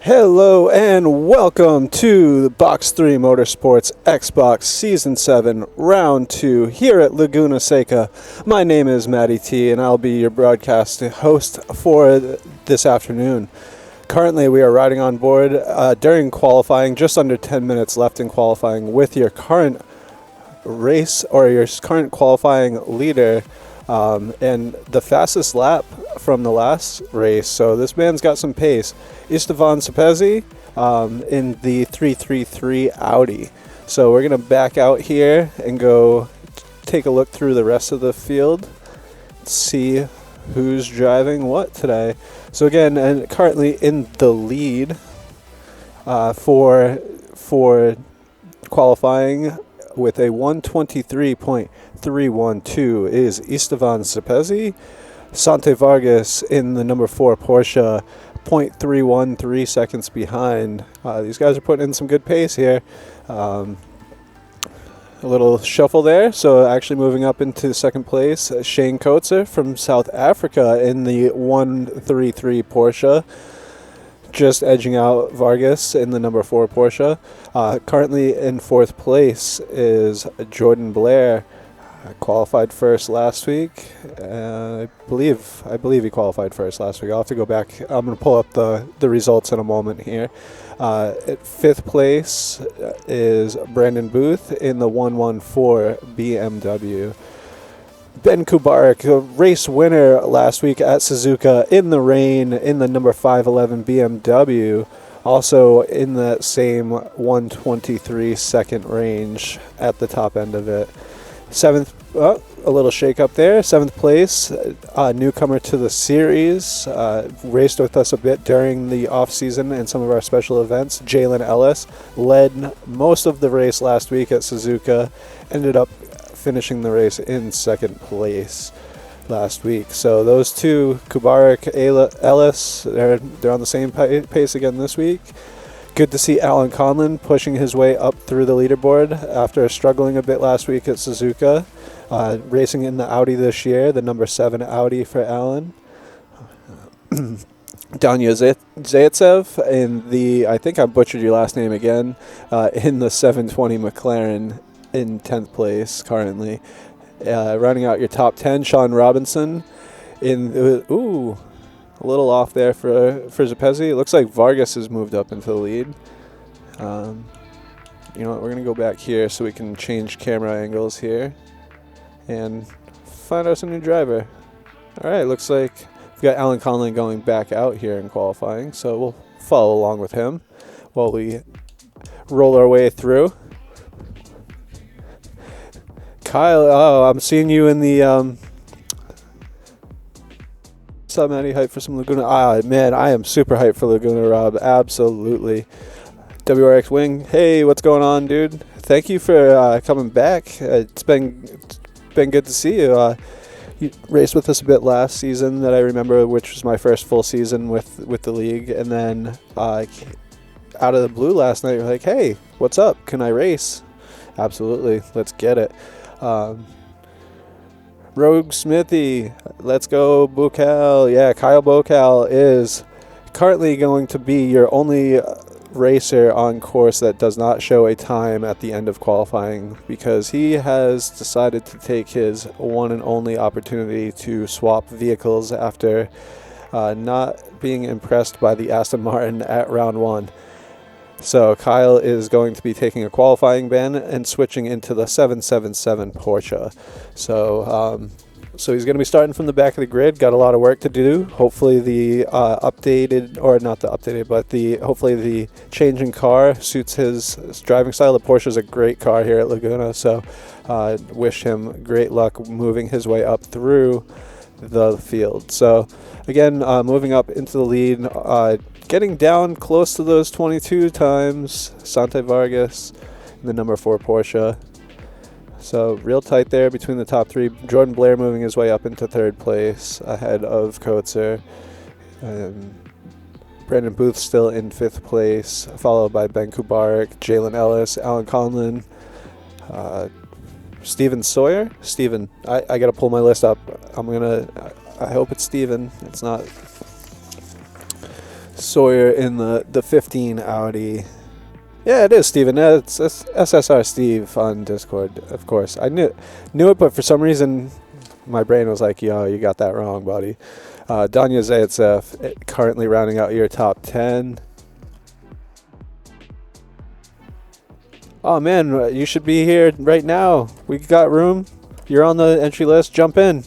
Hello and welcome to the Box3 Motorsports Xbox Season 7 Round 2 here at Laguna, Seca. My name is Matty T and I'll be your broadcast host for this afternoon. Currently we are riding on board during qualifying, just under 10 minutes left in qualifying, with your current race or your current qualifying leader and the fastest lap from the last race. So this man's got some pace. Esteban Cepezi in the 333 Audi. So we're going to back out here and go take a look through the rest of the field, see who's driving what today. So again, and currently in the lead for qualifying with a 123.312 is Esteban Cepezi. Sante Vargas in the number 4 Porsche, 0.313 seconds behind. These guys are putting in some good pace here. A little shuffle there. So actually moving up into second place, Shane Coetzer from South Africa in the 133 Porsche, just edging out Vargas in the number 4 Porsche. Currently in fourth place is Jordan Blair. Qualified first last week. I believe he qualified first last week. I'll have to go back. I'm going to pull up the results in a moment here. At fifth place is Brandon Booth in the 114 BMW. Ben Kubarik, a race winner last week at Suzuka in the rain in the number 511 BMW. Also in that same 123 second range at the top end of it. Seventh, a little shake up there. Seventh place, newcomer to the series, raced with us a bit during the off season and some of our special events. Jalen Ellis led most of the race last week at Suzuka, ended up finishing the race in second place last week. So those two, Kubarik, Ellis, they're on the same pace again this week. Good to see Alan Conlon pushing his way up through the leaderboard after struggling a bit last week at Suzuka. Racing in the Audi this year, the number 7 Audi for Alan. Danya Zaitsev in the, I think I butchered your last name again, in the 720 McLaren in 10th place currently. Running out your top 10, Sean Robinson in the, a little off there for Cepezi. It looks like Vargas has moved up into the lead. You know what, we're going to go back here so we can change camera angles here and find us a new driver. All right, looks like we've got Alan Conlon going back out here in qualifying, so we'll follow along with him while we roll our way through. Kyle, I'm seeing you in the... What's up, Matty? Hyped for some Laguna? Man, I am super hyped for Laguna, Rob. Absolutely. WRX Wing, hey, what's going on, dude? Thank you for coming back. It's been good to see you. You raced with us a bit last season that I remember, which was my first full season with the league. And then out of the blue last night, you're like, hey, what's up? Can I race? Absolutely. Let's get it. Rogue Smithy, let's go Bocal. Yeah, Kyle Bocal is currently going to be your only racer on course that does not show a time at the end of qualifying, because he has decided to take his one and only opportunity to swap vehicles after not being impressed by the Aston Martin at round 1. So Kyle is going to be taking a qualifying ban and switching into the 777 Porsche. So he's going to be starting from the back of the grid. Got a lot of work to do. Hopefully the hopefully the changing car suits his driving style. The Porsche is a great car here at Laguna, so wish him great luck moving his way up through the field. So again, moving up into the lead, getting down close to those 22 times, Sante Vargas in the number 4 Porsche. So real tight there between the top 3. Jordan Blair moving his way up into third place ahead of Coetzer. Brandon Booth still in 5th place, followed by Ben Kubarik, Jalen Ellis, Alan Conlon, Steven Sawyer. Steven, I got to pull my list up. I hope it's Steven. It's not. Sawyer in the 15 Audi. Yeah, it is Steven. It's SSR Steve on Discord, of course. I knew it, but for some reason my brain was like, yo, you got that wrong, buddy. Danya Zaitsev currently rounding out your top 10. Oh man, you should be here right now. We got room. You're on the entry list. Jump in.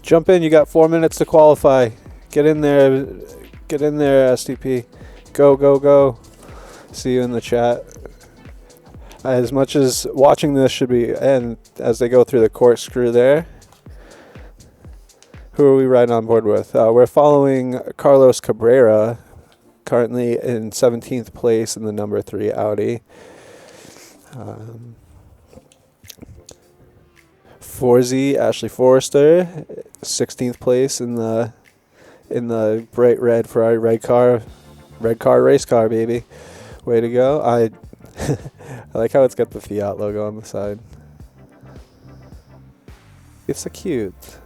You got 4 minutes to qualify. Get in there, STP. Go. See you in the chat. As much as watching this should be, and as they go through the corkscrew there, who are we riding on board with? We're following Carlos Cabrera, currently in 17th place in the number 3 Audi. Forzy, Ashley Forrester, 16th place in the bright red Ferrari red car race car, baby. Way to go. I like how it's got the Fiat logo on the side. It's so cute.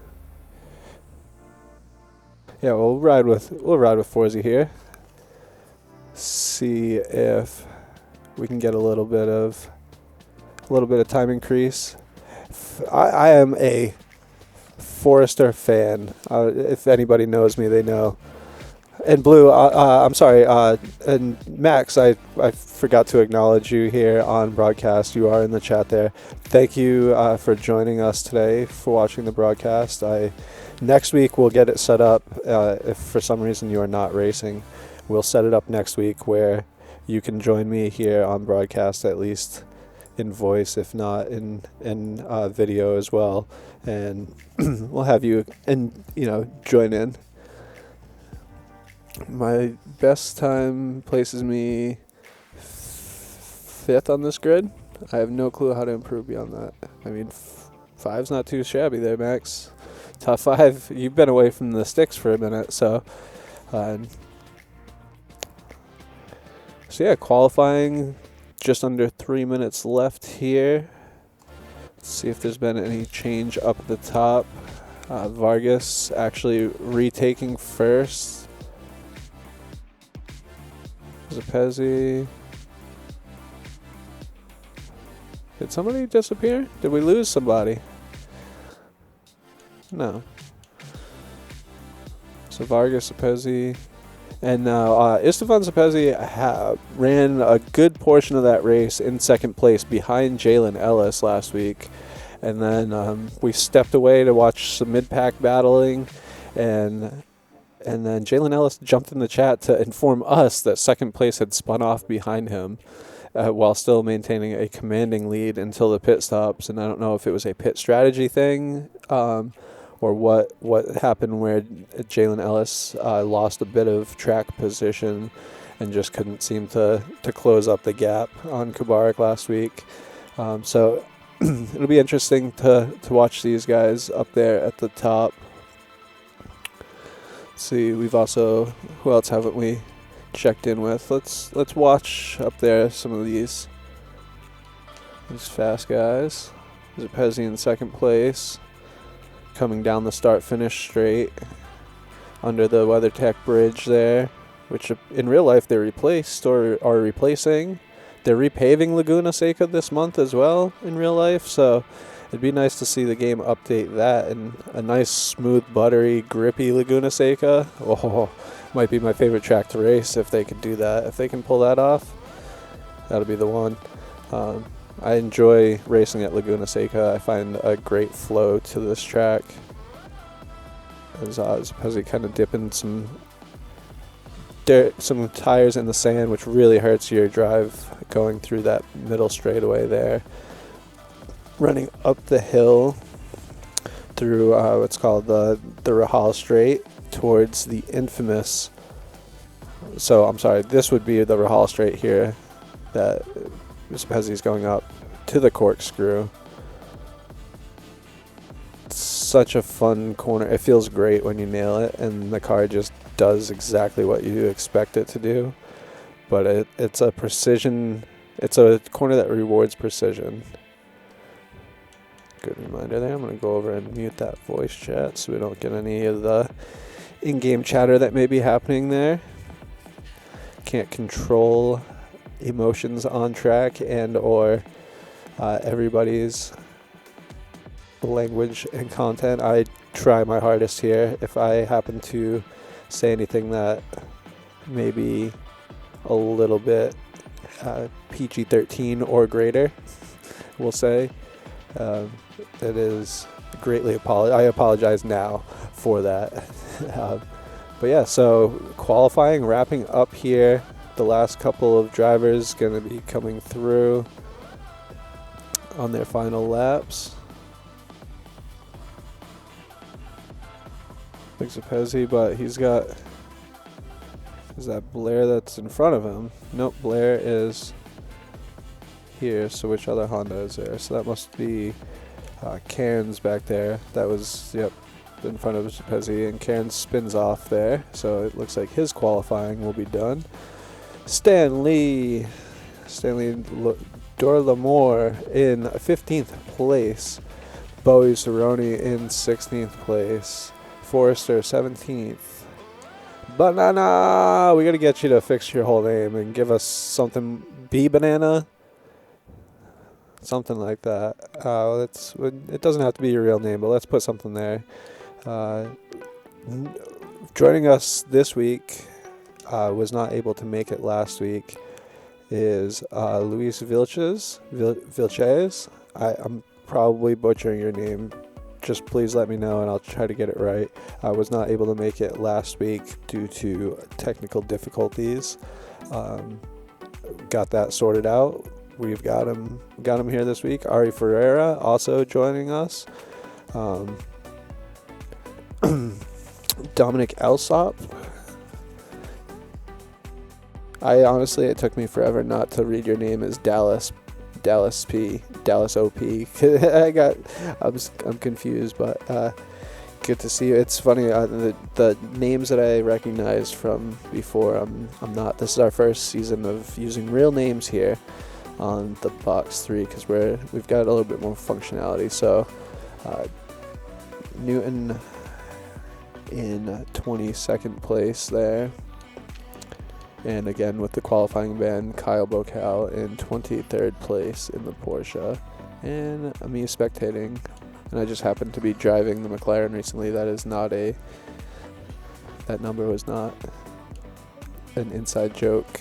Yeah, we'll ride with Forzy here. See if we can get a little bit of time increase. I am a Forrester fan. If anybody knows me, they know. And Blue, I'm sorry, and Max, I forgot to acknowledge you here on broadcast. You are in the chat there. Thank you for joining us today, for watching the broadcast. Next week we'll get it set up. If for some reason you are not racing, we'll set it up next week where you can join me here on broadcast, at least in voice, if not in video as well, and we'll have you join in. My best time places me 5th on this grid. I have no clue how to improve beyond that. I mean, 5's not too shabby there, Max. Top 5. You've been away from the sticks for a minute, so yeah, qualifying. Just under 3 minutes left here. Let's see if there's been any change up at the top. Vargas actually retaking first. Zappezzi. Did somebody disappear? Did we lose somebody? No. So Vargas, Zappezzi. And now Istvan Zappezzi ran a good portion of that race in second place behind Jalen Ellis last week. And then we stepped away to watch some mid-pack battling. And then Jalen Ellis jumped in the chat to inform us that second place had spun off behind him while still maintaining a commanding lead until the pit stops. And I don't know if it was a pit strategy thing or what happened where Jalen Ellis lost a bit of track position and just couldn't seem to close up the gap on Kubarik last week. So it'll be interesting to watch these guys up there at the top. Let's see, we've also, who else haven't we checked in with? Let's watch up there some of these fast guys. Zappezzi in second place, coming down the start-finish straight under the WeatherTech bridge there, which in real life they replaced or are replacing. They're repaving Laguna Seca this month as well in real life, so it'd be nice to see the game update that, and a nice, smooth, buttery, grippy Laguna Seca. Oh, might be my favorite track to race if they could do that. If they can pull that off, that'll be the one. I enjoy racing at Laguna Seca. I find a great flow to this track. As he kind of dipping some tires in the sand, which really hurts your drive going through that middle straightaway there. Running up the hill through what's called the Rahal Straight towards the infamous. So I'm sorry, this would be the Rahal Straight here that Zappezzi's going up to the corkscrew. It's such a fun corner. It feels great when you nail it, and the car just does exactly what you expect it to do. But it's a precision. It's a corner that rewards precision. Good reminder there. I'm going to go over and mute that voice chat so we don't get any of the in-game chatter that may be happening there. can't control emotions on track and or everybody's language and content. I try my hardest here. If I happen to say anything that may be a little bit PG-13 or greater, we'll say, it is greatly I apologize now for that. But yeah, so qualifying, wrapping up here. The last couple of drivers going to be coming through on their final laps. Looks Pezzi, but he's got, is that Blair that's in front of him? Nope, Blair is here. So which other Honda is there? So that must be Cairns back there. That was, yep, in front of Pezzi, and Cairns spins off there. So it looks like his qualifying will be done. Stanley Dorlamore in 15th place. Bowie Cerrone in 16th place. Forrester 17th. Banana! We gotta get you to fix your whole name and give us something. B Banana? Something like that. It doesn't have to be your real name, but let's put something there. Joining us this week, was not able to make it last week, is Luis Vilches. I'm probably butchering your name. Just please let me know and I'll try to get it right. I was not able to make it last week due to technical difficulties. Got that sorted out. We've got him here this week. Ari Ferreira also joining us. Dominic Alsop. It took me forever not to read your name as Dallas OP. I'm confused, but good to see you. It's funny, the names that I recognize from before, I'm not. This is our first season of using real names here on the Box 3 because we've got a little bit more functionality. So Newton in 22nd place there. And again, with the qualifying ban, Kyle Bocal in 23rd place in the Porsche. And me spectating. And I just happened to be driving the McLaren recently. That number was not an inside joke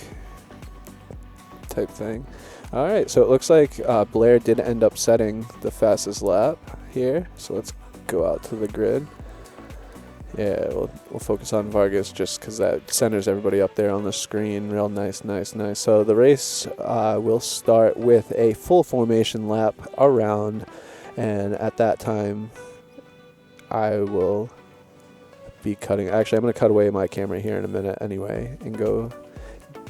type thing. Alright, so it looks like Blair did end up setting the fastest lap here. So let's go out to the grid. Yeah, we'll focus on Vargas just because that centers everybody up there on the screen. Real nice. So the race will start with a full formation lap around, and at that time, I will be cutting. Actually, I'm going to cut away my camera here in a minute anyway and go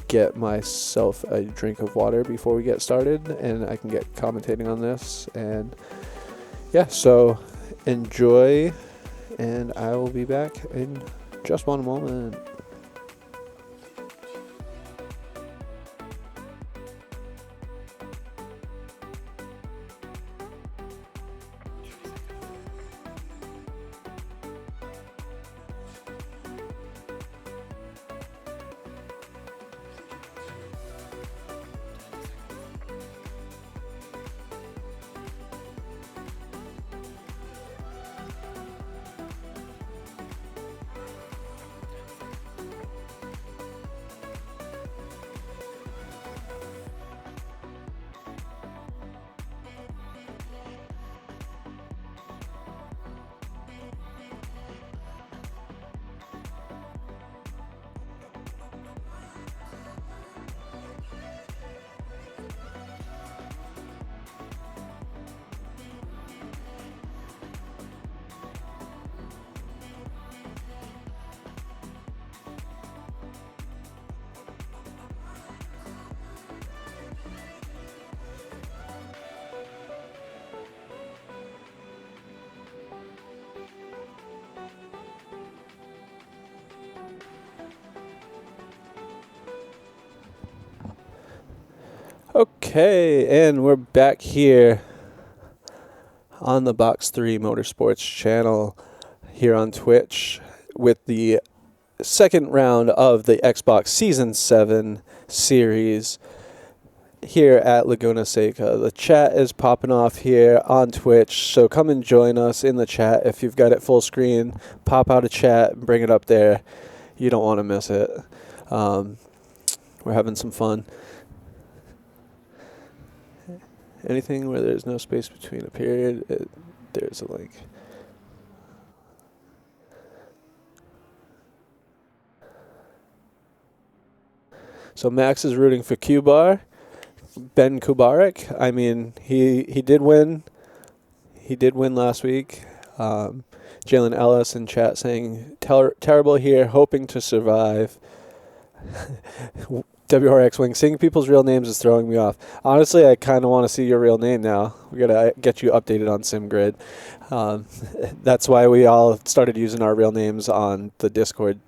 get myself a drink of water before we get started, and I can get commentating on this. And yeah, so enjoy. And I will be back in just one moment. Okay, and we're back here on the Box 3 Motorsports channel here on Twitch with the second round of the Xbox Season 7 series here at Laguna Seca. The chat is popping off here on Twitch, so come and join us in the chat. If you've got it full screen, pop out a chat and bring it up there. You don't want to miss it. We're having some fun. Anything where there's no space between a period, there's a link. So Max is rooting for Q-Bar. Ben Kubarik. I mean, he did win. He did win last week. Jalen Ellis in chat saying, terrible here, hoping to survive. WRX Wing. Seeing people's real names is throwing me off. Honestly, I kind of want to see your real name now. We got to get you updated on SimGrid. That's why we all started using our real names on the Discord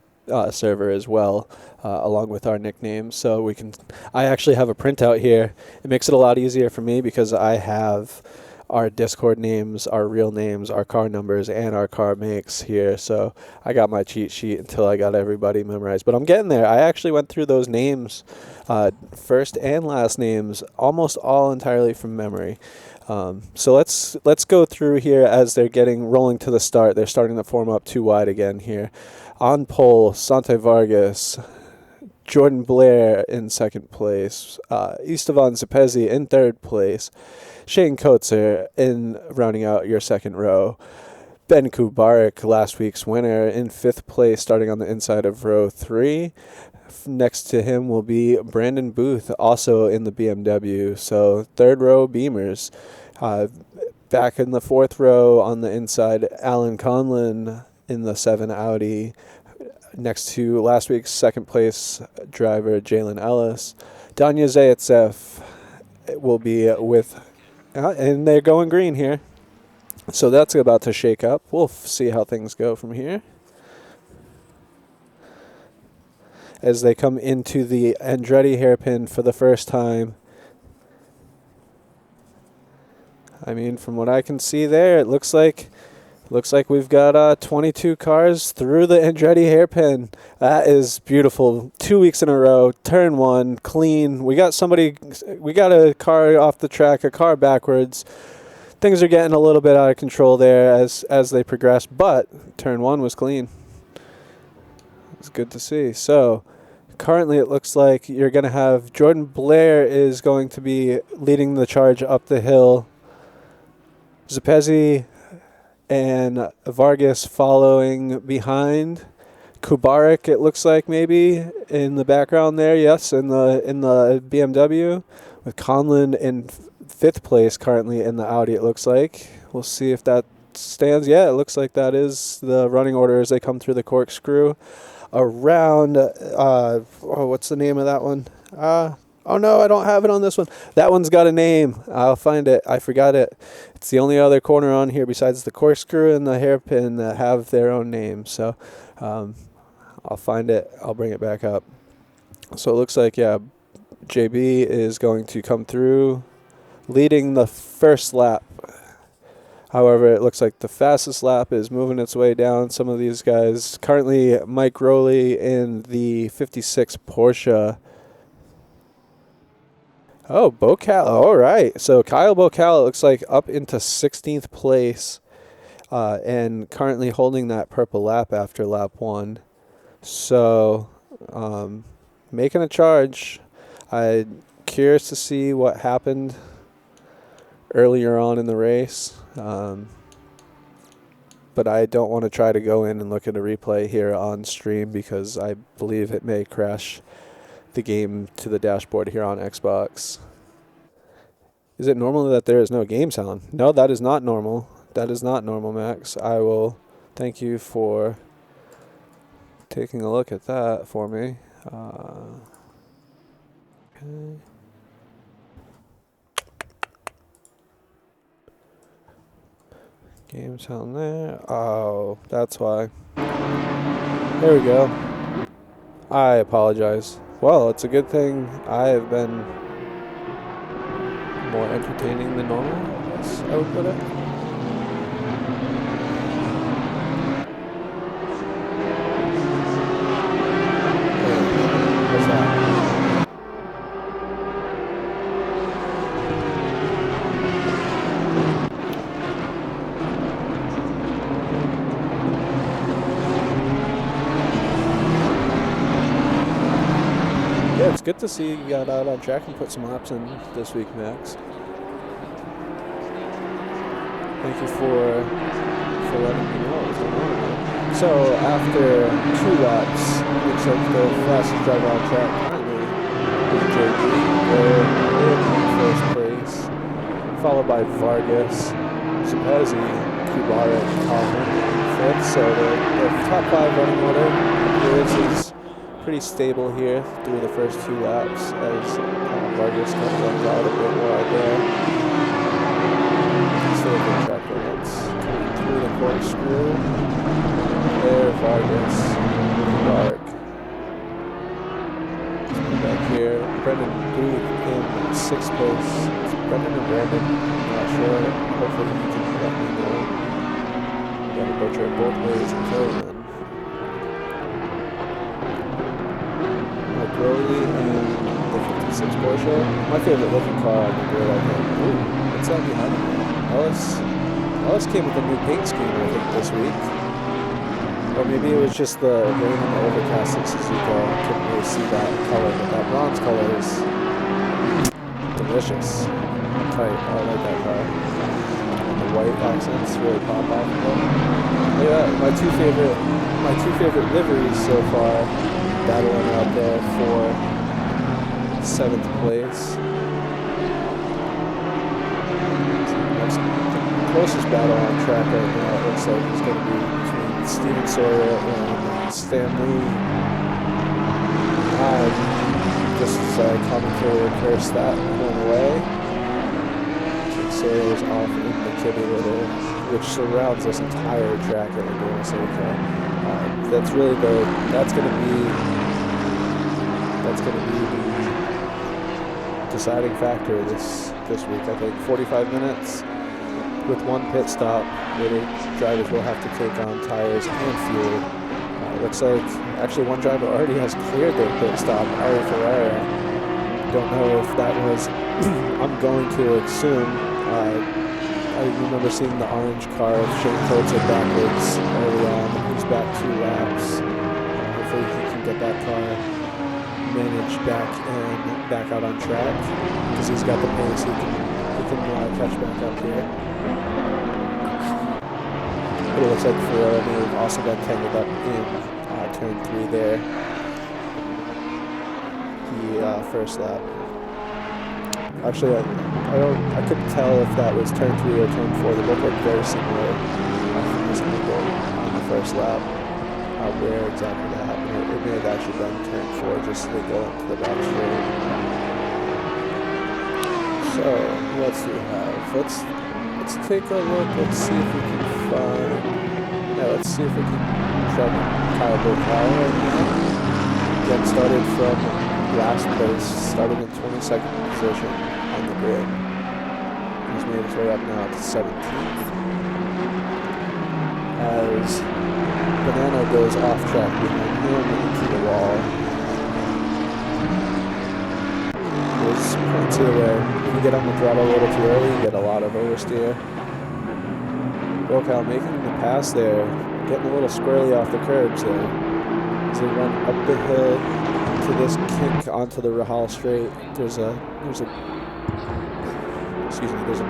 server as well, along with our nicknames. So we can. I actually have a printout here. It makes it a lot easier for me because I have our Discord names, our real names, our car numbers, and our car makes here. So I got my cheat sheet until I got everybody memorized. But I'm getting there. I actually went through those names, first and last names, almost all entirely from memory. So let's go through here as they're getting rolling to the start. They're starting to form up too wide again here. On pole, Sante Vargas, Jordan Blair in second place, Estevan Cepezi in third place, Shane Kotzer in rounding out your second row, Ben Kubarik, last week's winner, in fifth place, starting on the inside of row 3. Next to him will be Brandon Booth, also in the BMW. So third row Beamers. Back in the fourth row on the inside, Alan Conlon in the 7 Audi. Next to last week's second place driver, Jalen Ellis. Danya Zaitsev will be with, and they're going green here. So that's about to shake up. We'll see how things go from here. As they come into the Andretti hairpin for the first time. I mean, from what I can see there, it looks like we've got 22 cars through the Andretti hairpin. That is beautiful. 2 weeks in a row, turn 1, clean. We got a car off the track, a car backwards. Things are getting a little bit out of control there as they progress, but turn 1 was clean. It's good to see. So currently it looks like you're going to have Jordan Blair is going to be leading the charge up the hill. Cepezi and Vargas following behind. Kubarik, it looks like, maybe in the background there. Yes, in the BMW, with Conlon in fifth place currently in the Audi. It looks like. We'll see if that stands. Yeah, it looks like that is the running order as they come through the corkscrew around. What's the name of that one? Oh no, I don't have it on this one. That one's got a name. I'll find it. I forgot it. It's the only other corner on here besides the corkscrew and the hairpin that have their own name. So I'll find it. I'll bring it back up. So it looks like, yeah, JB is going to come through leading the first lap. However, it looks like the fastest lap is moving its way down. Some of these guys. Currently, Mike Rowley in the 56 Porsche. Oh, Bocala. All right. So Kyle Bocala looks like up into 16th place and currently holding that purple lap after lap 1. So making a charge. I'm curious to see what happened earlier on in the race. But I don't want to try to go in and look at a replay here on stream because I believe it may crash the game to the dashboard here on Xbox. Is it normal that there is no game sound? No, that is not normal. That is not normal, Max. I will thank you for taking a look at that for me. Okay. Game sound there. Oh, that's why. There we go. I apologize. Well, it's a good thing I have been more entertaining than normal, I guess I would put it. good to see you got out on track and put some laps in this week, Max. Thank you for letting me know what was going on. So after 2 laps, looks like the fastest driver on track currently is JD. They're in first place, followed by Vargas, Zapezi, Kubara, and Kaufman in 5th. So the top 5 running order is pretty stable here through the first 2 laps as Vargas kind of runs out a bit wide there. Still a good track limits. Coming through the corkscrew. There, Vargas, Mark. Back here, Brendan Booth in 6th place. It's Brendan and Brandon, I'm not sure. Hopefully you can let me know. You gotta butcher it both ways until then. Brody and the 56 Porsche. My favorite looking car on the grid, I think. Ooh, what's that behind me? Ellis came with a new paint scheme, I think, this week. Or maybe it was just the rain and the overcast at Suzuka. I couldn't really see that color, but that bronze color is delicious. Tight. I like that car. And the white accents really pop off of them. Look at that. My two favorite liveries so far. Battling out there for 7th place. The closest battle on track right now, it looks like, is going to be between Steven Sawyer and Stan Lee. Just as commentator cursed that going away. Sawyer is off in the kitty litter, which surrounds this entire track at Laguna Seca. That's going to be the deciding factor this week. I think 45 minutes with 1 pit stop where the drivers will have to take on tires and fuel. Looks like actually one driver already has cleared their pit stop, Ari Ferreira. Don't know if that was I'm going to assume. I remember seeing the orange car of Shane Coates backwards early on. He's back 2 laps. Hopefully he can get that car managed back out on track because he's got the pace. He can catch back up here. But it looks like Ferrari may have also got tangled up in turn 3 there. The first lap. Actually, I couldn't tell if that was turn 3 or turn 4. They both look very similar from this angle on the first lap. Where exactly that happened. It may have actually been turn 4 just so they go into the back straight. So, what do we have? Let's take a look. Let's see if we can find. Yeah, let's see if we can try Kyle Burkau right now. Get started from last place, started in 22nd position on the grid. He's made his way up now to 17th. As Banana goes off track behind him into the wall. There's points here where if you get on the throttle a little too early, you get a lot of oversteer. Burkau making the pass there, getting a little squirrely off the curbs there. As they run up the hill to this kink onto the Rahal straight. There's a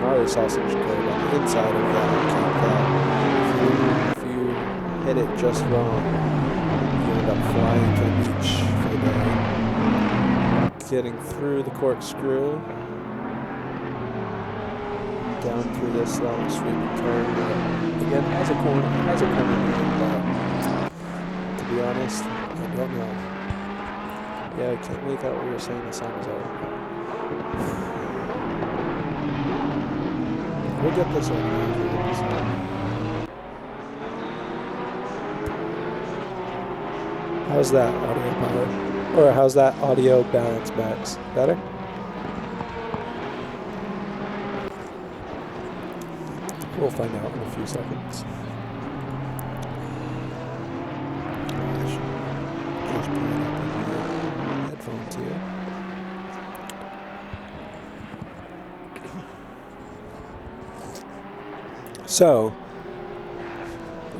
gnarly sausage curve on the inside of that kink that if you hit it just wrong, you end up flying to the beach for the day. Getting through the corkscrew, down through this long sweeping turn. Again, has a corner, but to be honest, I don't know. Yeah, I can't make out what you're saying. The sound is out. We'll get this one. How's that audio pilot? Or how's that audio balance, Max? Better? We'll find out in a few seconds. Just put it up in my headphones here. So,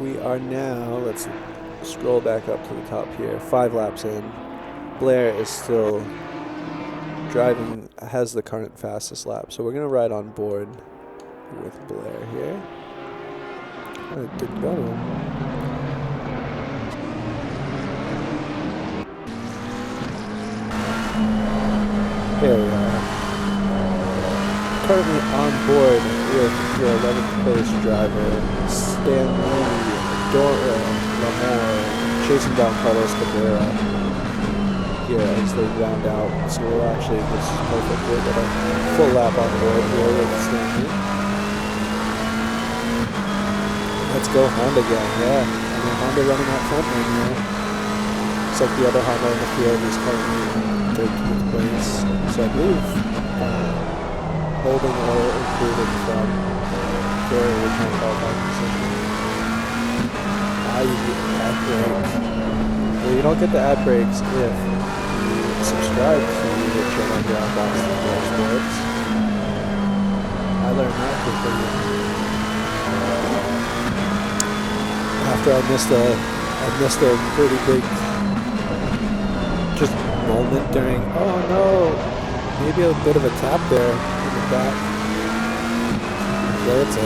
we are now, let's scroll back up to the top here, 5 laps in. Blair is still driving has the current fastest lap. So we're going to ride on board with Blair here. Oh, it didn't go to him. Here we are. Currently on board with your 11th place driver, Stanley Lamore, chasing down Carlos Cabrera here as they round out. So we'll actually, this is perfect. We'll get a full lap on board here with Stanley. Let's go Honda again, yeah. I mean, Honda running out front right now. It's like the other Honda in the field is currently in 13th place. So I believe holding or improving from their original qualifying position. You get the ad break. Well, you don't get the ad breaks if you subscribe to the channel here on Box3 Motorsports. I learned that quickly. After I missed a pretty big just moment during, oh no, maybe a bit of a tap there in the back. There it's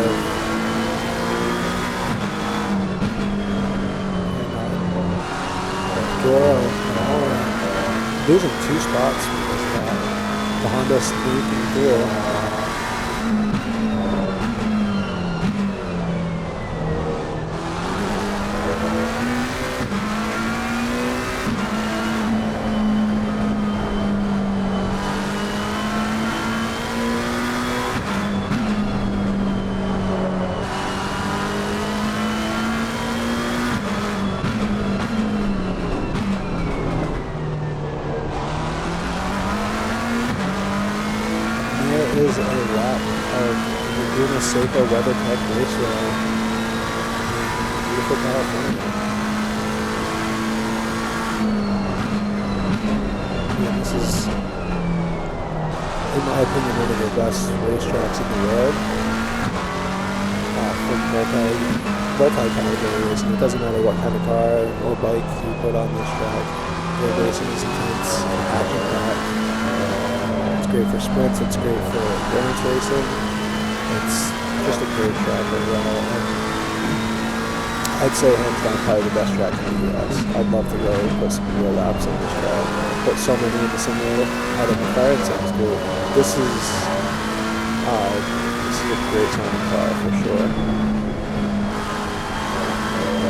losing 2 spots from this guy. The Honda sneaking through. Is a lap of Laguna Seca WeatherTech Raceway in beautiful California. Yeah, this is, in my opinion, one of the best racetracks in the world for multi-category racing. It doesn't matter what kind of car or bike you put on this track. The racing is intense and action-packed. It's great for sprints, it's great for endurance racing. It's just a great track overall. I'd say hands down probably the best track in the US. I'd love to go put some real laps on this track. Put so many in the simulator. Out of the car, it sounds cool. This is a great sounding car for sure.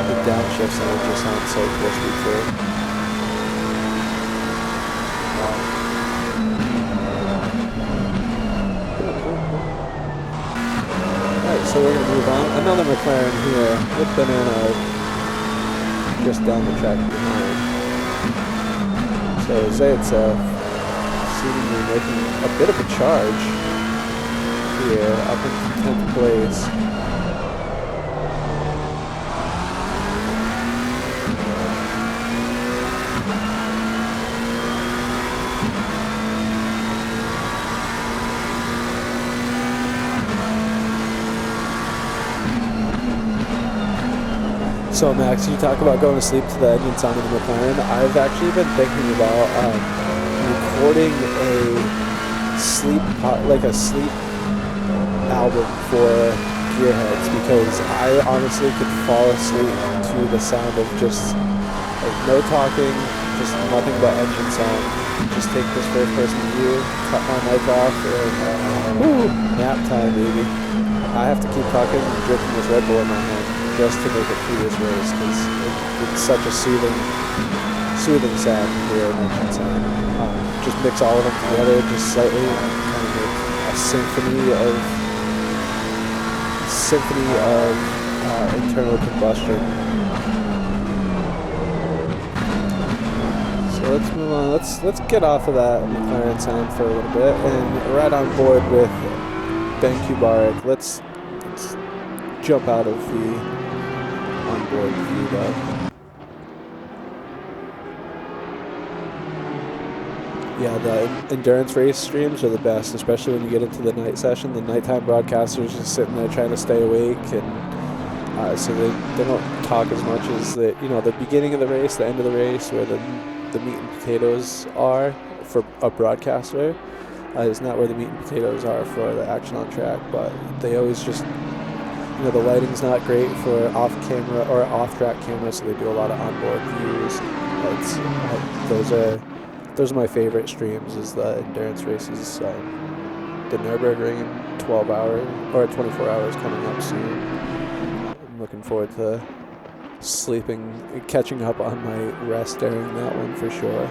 The downshifts on it just sound so crispy too. So we're going to move on. Another McLaren here with Banana just down the track behind. So Zaitsev seemingly making a bit of a charge here up in 10th place. So Max, you talk about going to sleep to the engine sound of the McLaren. I've actually been thinking about recording a sleep album for gearheads, because I honestly could fall asleep to the sound of just like no talking, just nothing but engine sound. Just take this first person view, cut my mic off, and nap time, baby. I have to keep talking and drinking this Red Bull in my hand just to make it through this race, because it's such a soothing sound here in engine sound. Just mix all of them together, just slightly, kind of make a symphony of internal combustion. So let's move on. Let's get off of that McLaren sound for a little bit and ride on board with Ben Kubarik. Let's jump out of the onboard view though. Yeah, the endurance race streams are the best, especially when you get into the night session. The nighttime broadcasters just sitting there trying to stay awake, and so they don't talk as much as the beginning of the race, the end of the race, where the meat and potatoes are for a broadcaster. It's not where the meat and potatoes are for the action on track, but they always just, the lighting's not great for off-camera or off-track cameras, so they do a lot of onboard views. Those are my favorite streams, is the endurance races. The Nürburgring 12 hours or 24 hours coming up soon. I'm looking forward to catching up on my rest during that one for sure.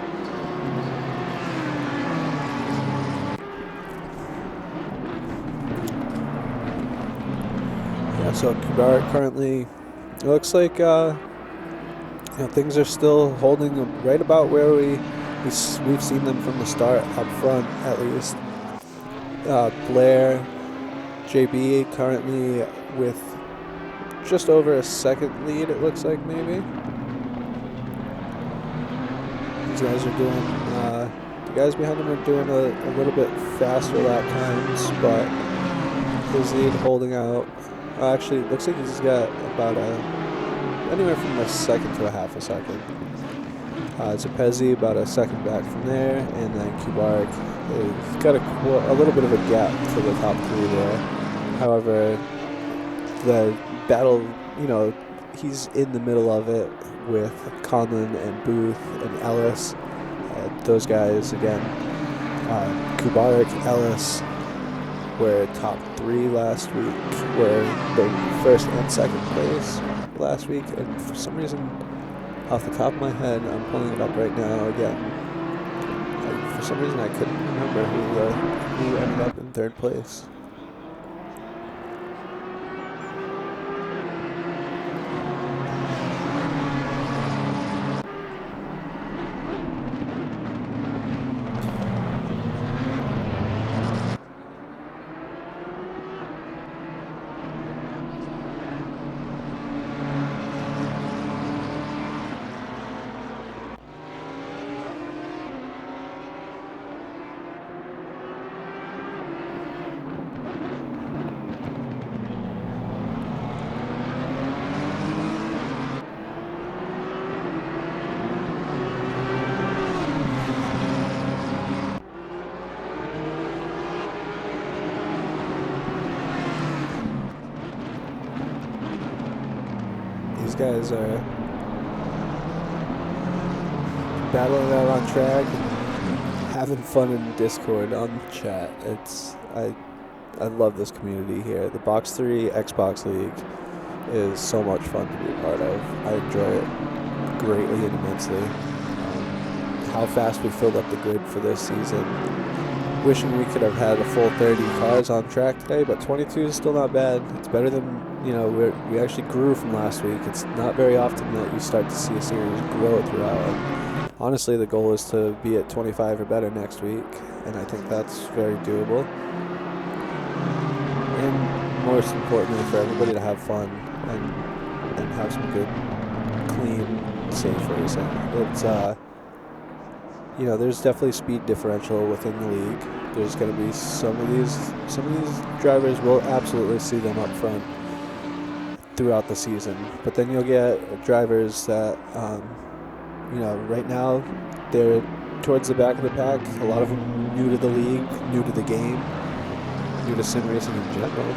Yeah, so Kubar currently, it looks like things are still holding right about where we've seen them from the start, up front at least. Blair, JB currently with just over a second lead, it looks like, maybe. These guys are doing, the guys behind him are doing a little bit faster lap times, but his lead holding out. Actually, it looks like he's got about anywhere from a second to a half a second. Zepezi about a second back from there, and then Kubarek has got a little bit of a gap to the top three there. However, the battle, he's in the middle of it with Conlon and Booth and Ellis. Those guys, again, Kubarek, Ellis were top three last week, were the first and second place last week, and for some reason, off the top of my head, I'm pulling it up right now again. For some reason, I couldn't remember who ended up in third place. These guys are battling out on track and having fun in Discord on the chat. I love this community here. The Box3 Xbox League is so much fun to be a part of. I enjoy it greatly and immensely. How fast we filled up the grid for this season. Wishing we could have had a full 30 cars on track today, but 22 is still not bad. It's better than, we actually grew from last week. It's not very often that you start to see a series grow throughout. And honestly, the goal is to be at 25 or better next week, and I think that's very doable. And most importantly, for everybody to have fun and have some good, clean, safe racing. It's there's definitely speed differential within the league. There's going to be some of these drivers, will absolutely see them up front throughout the season. But then you'll get drivers that, right now they're towards the back of the pack. A lot of them new to the league, new to the game, new to sim racing in general.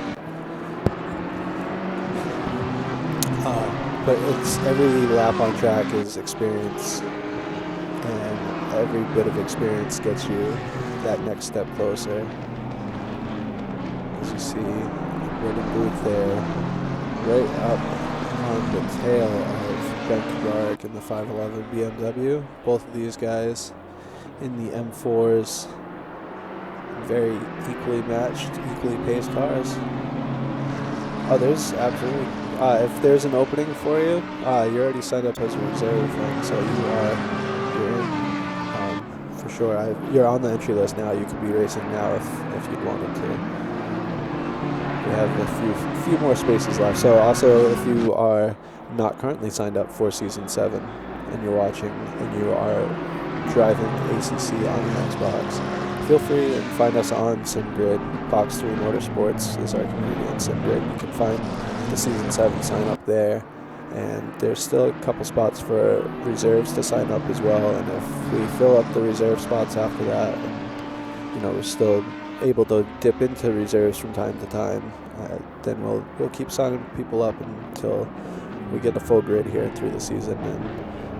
But it's every lap on track is experience, and every bit of experience gets you that next step closer. As you see, Gordon Booth there, right up on the tail of Ben Kubarek in the 511 BMW. Both of these guys in the M4s, very equally matched, equally paced cars. Others, absolutely. If there's an opening for you, you're already signed up as a reserve, and so you're in. For sure, you're on the entry list now. You could be racing now if you'd wanted to. We have a few more spaces left. So also, if you are not currently signed up for Season 7 and you're watching and you are driving ACC on your Xbox, feel free and find us on SimGrid. Box3 Motorsports is our community on SimGrid. You can find the Season 7 sign up there. and there's still a couple spots for reserves to sign up as well. And if we fill up the reserve spots after that, we're still able to dip into reserves from time to time, then we'll keep signing people up until we get a full grid here through the season. And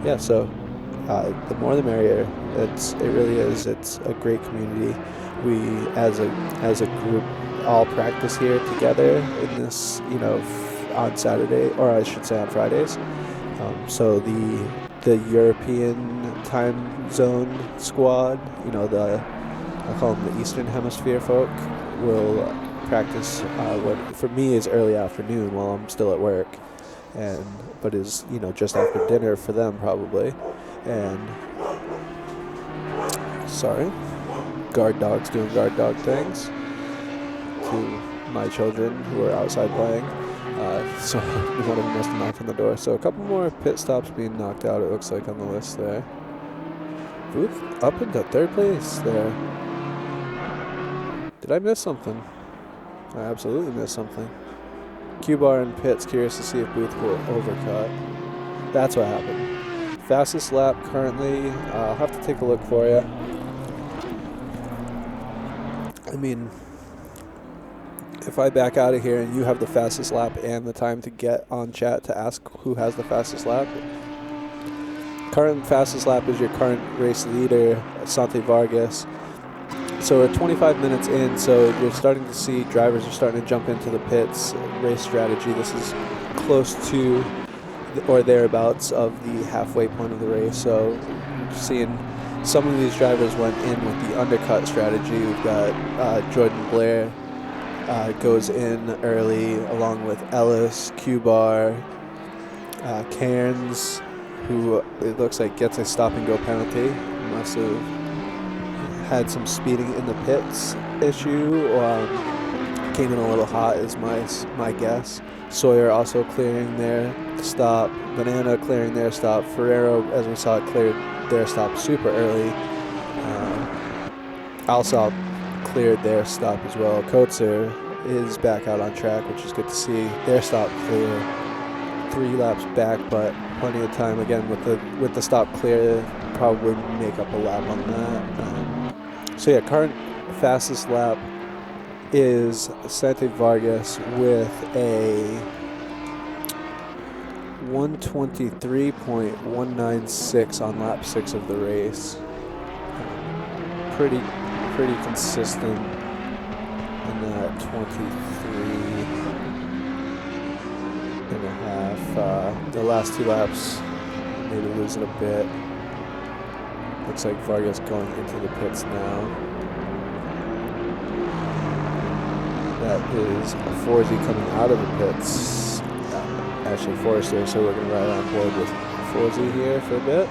yeah, so the more the merrier. It really is. It's a great community. We as a group all practice here together in this, on Saturday, or I should say on Fridays. So the European time zone squad, I call them the Eastern Hemisphere folk, will practice what for me is early afternoon while I'm still at work, but is just after dinner for them probably. And sorry, guard dogs doing guard dog things to my children who are outside playing. So one of them must have knocked on the door. So a couple more pit stops being knocked out, it looks like, on the list there. Booth up into third place there. Did I miss something? I absolutely missed something. Q-Bar and Pitts curious to see if Booth will overcut. That's what happened. Fastest lap currently, I'll have to take a look for you. I mean, if I back out of here and you have the fastest lap and the time to get on chat to ask who has the fastest lap. Current fastest lap is your current race leader, Sante Vargas. So we're 25 minutes in, so you're starting to see drivers are starting to jump into the pits, race strategy. This is close to or thereabouts of the halfway point of the race. So seeing some of these drivers went in with the undercut strategy. We've got Jordan Blair goes in early along with Ellis, Q-Bar, Cairns, who it looks like gets a stop and go penalty. Must have had some speeding in the pits issue, came in a little hot is my guess. Sawyer also clearing their stop, Banana clearing their stop, Ferrero, as we saw, cleared their stop super early. Alsop cleared their stop as well. Koetser is back out on track, which is good to see. Their stop clear, 3 laps back, but plenty of time again with the stop clear, probably make up a lap on that. So yeah, current fastest lap is Sante Vargas with a 1:23.196 on lap 6 of the race. Pretty consistent in that 23.5. The last 2 laps maybe losing a bit. Looks like Vargas going into the pits now. That is Forsey coming out of the pits. Actually, Forrester, so we're going to ride on board with Forsey here for a bit.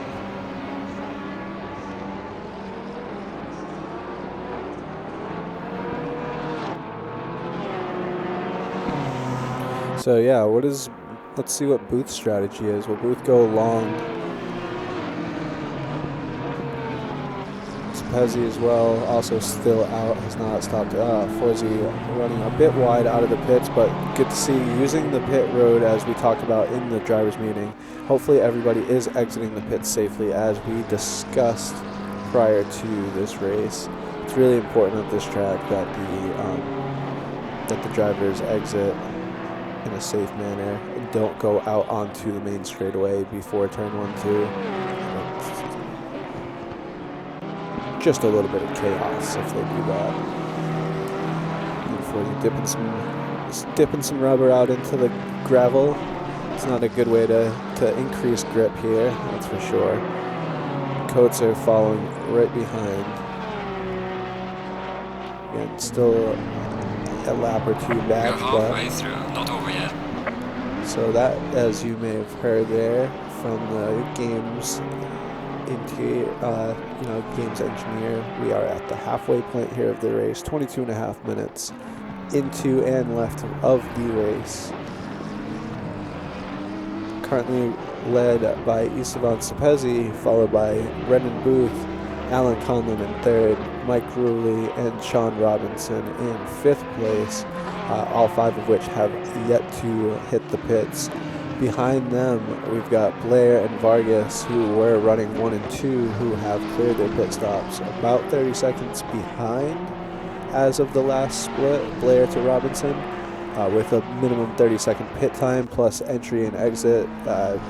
So yeah, let's see what Booth's strategy is. Will Booth go long? Pezzi as well, also still out, has not stopped. Forsey running a bit wide out of the pits, but good to see using the pit road as we talked about in the drivers meeting. Hopefully everybody is exiting the pits safely as we discussed prior to this race. It's really important at this track that the drivers exit in a safe manner and don't go out onto the main straightaway before turn 1-2. Just a little bit of chaos if they do that. Before you dipping some rubber out into the gravel, it's not a good way to increase grip here, that's for sure. Koetser following right behind. Again, still a lap or 2 back, but not over yet. So that, as you may have heard there from the games games engineer, we are at the halfway point here of the race, 22.5 minutes into and left of the race. Currently led by Esteban Cepezi, followed by Brendan Booth, Alan Conlon in 3rd, Mike Ruley, and Sean Robinson in 5th place, all 5 of which have yet to hit the pits. Behind them, we've got Blair and Vargas, who were running 1 and 2, who have cleared their pit stops. About 30 seconds behind as of the last split, Blair to Robinson, with a minimum 30-second pit time plus entry and exit.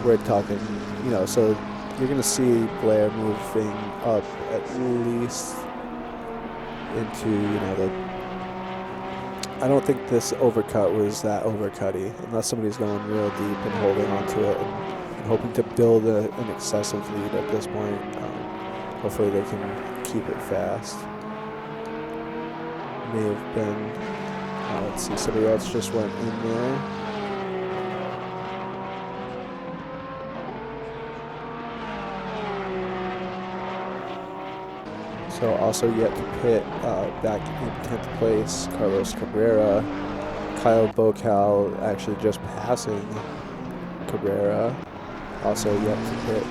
We're talking, you know, so you're going to see Blair moving up at least into, you know, the... I don't think this overcut was that overcutty, unless somebody's going real deep and holding onto it and hoping to build an excessive lead at this point. Hopefully they can keep it fast. May have been, let's see, somebody else just went in there. So also yet to pit, back in 10th place, Carlos Cabrera. Kyle Bocal actually just passing Cabrera, also yet to pit.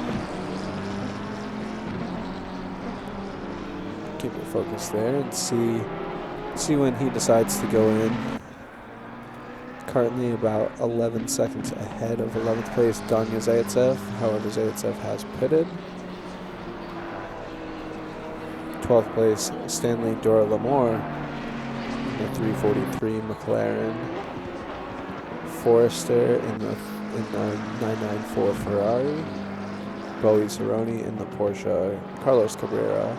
Keep it focused there and see when he decides to go in. Currently about 11 seconds ahead of 11th place Danya Zaitsev. However, Zaitsev has pitted. 12th place Stanley Dora Lamore in the 343 McLaren. Forrester in the 994 Ferrari. Bowie Cerrone in the Porsche. Carlos Cabrera.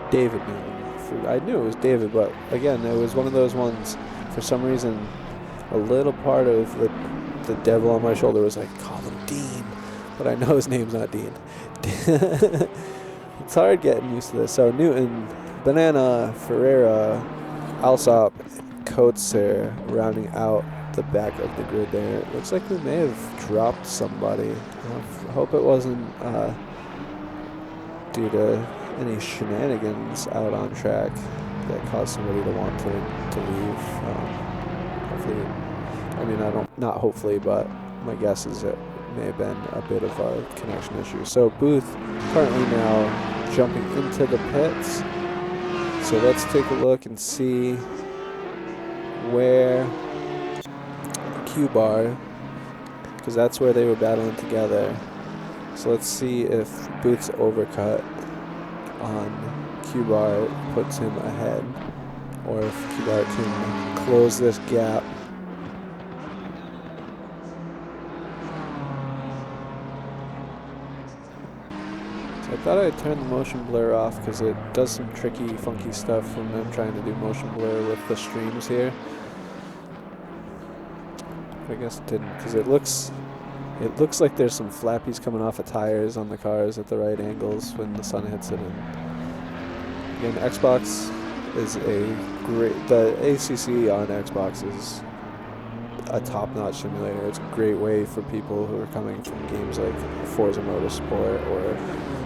David Newman. I knew it was David, but again, it was one of those ones. For some reason, a little part of the devil on my shoulder was like, call him Dean. But I know his name's not Dean. It's hard getting used to this. So Newton, Banana, Ferreira, Alsop, Coetzer rounding out the back of the grid there. It looks like we may have dropped somebody. I hope it wasn't due to any shenanigans out on track that caused somebody to want to leave. Hopefully, I mean, not hopefully, but my guess is it may have been a bit of a connection issue. So Booth currently now jumping into the pits. So let's take a look and see where Q-Bar, because that's where they were battling together. So let's see if Booth's overcut on Q-Bar puts him ahead, or if Q-Bar can close this gap. So I thought I'd turn the motion blur off because it does some tricky, funky stuff when I'm trying to do motion blur with the streams here. But I guess it didn't, because it looks like there's some flappies coming off of tires on the cars at the right angles when the sun hits it. And again, Xbox is the ACC on Xbox is a top-notch simulator. It's a great way for people who are coming from games like Forza Motorsport or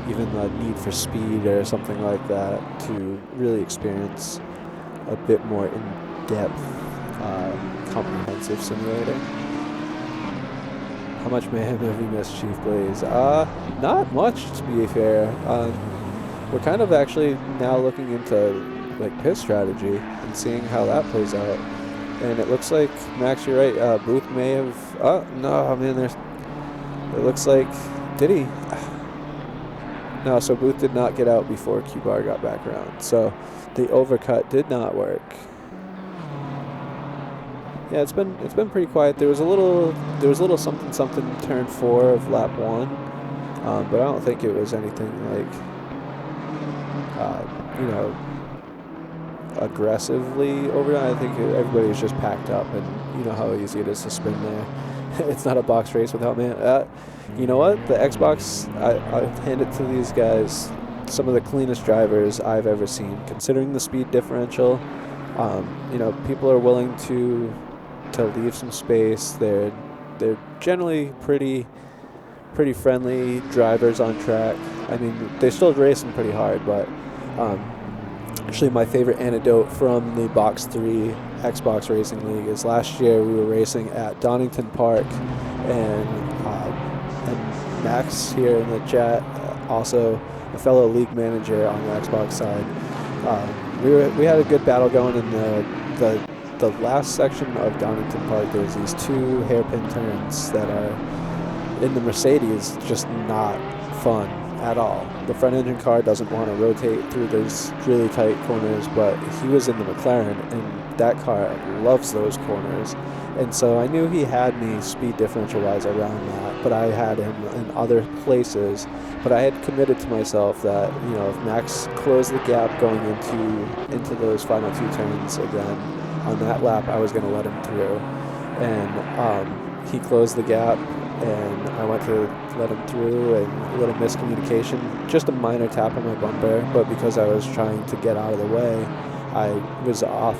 even the Need for Speed or something like that to really experience a bit more in-depth, comprehensive simulator. How much mayhem have we missed, Chief Blaze? Not much, to be fair. We're kind of actually now looking into like pit strategy and seeing how that plays out. And it looks like, Max, you're right. Booth may have. Oh no, I mean, it looks like. Did he? No. So Booth did not get out before Q-Bar got back around. So the overcut did not work. Yeah, it's been pretty quiet. There was a little something turn 4 of lap 1, but I don't think it was anything like aggressively overdone. I think everybody was just packed up, and you know how easy it is to spin there. It's not a box race without man. You know what? The Xbox, I hand it to these guys. Some of the cleanest drivers I've ever seen, considering the speed differential. You know, people are willing to leave some space. They're generally pretty friendly drivers on track. I mean, they're still racing pretty hard, but actually my favorite anecdote from the Box 3 Xbox Racing League is last year we were racing at Donington Park, and Max here in the chat also a fellow league manager on the Xbox side. We had a good battle going in the last section of Donington Park. There's these two hairpin turns that are in the Mercedes just not fun at all. The front engine car doesn't want to rotate through those really tight corners, but he was in the McLaren, and that car loves those corners. And so I knew he had me speed differential-wise around that, but I had him in other places. But I had committed to myself that, you know, if Max closed the gap going into those final two turns again on that lap, I was going to let him through. And he closed the gap, and I went to let him through, and a little miscommunication, just a minor tap on my bumper, but because I was trying to get out of the way, I was off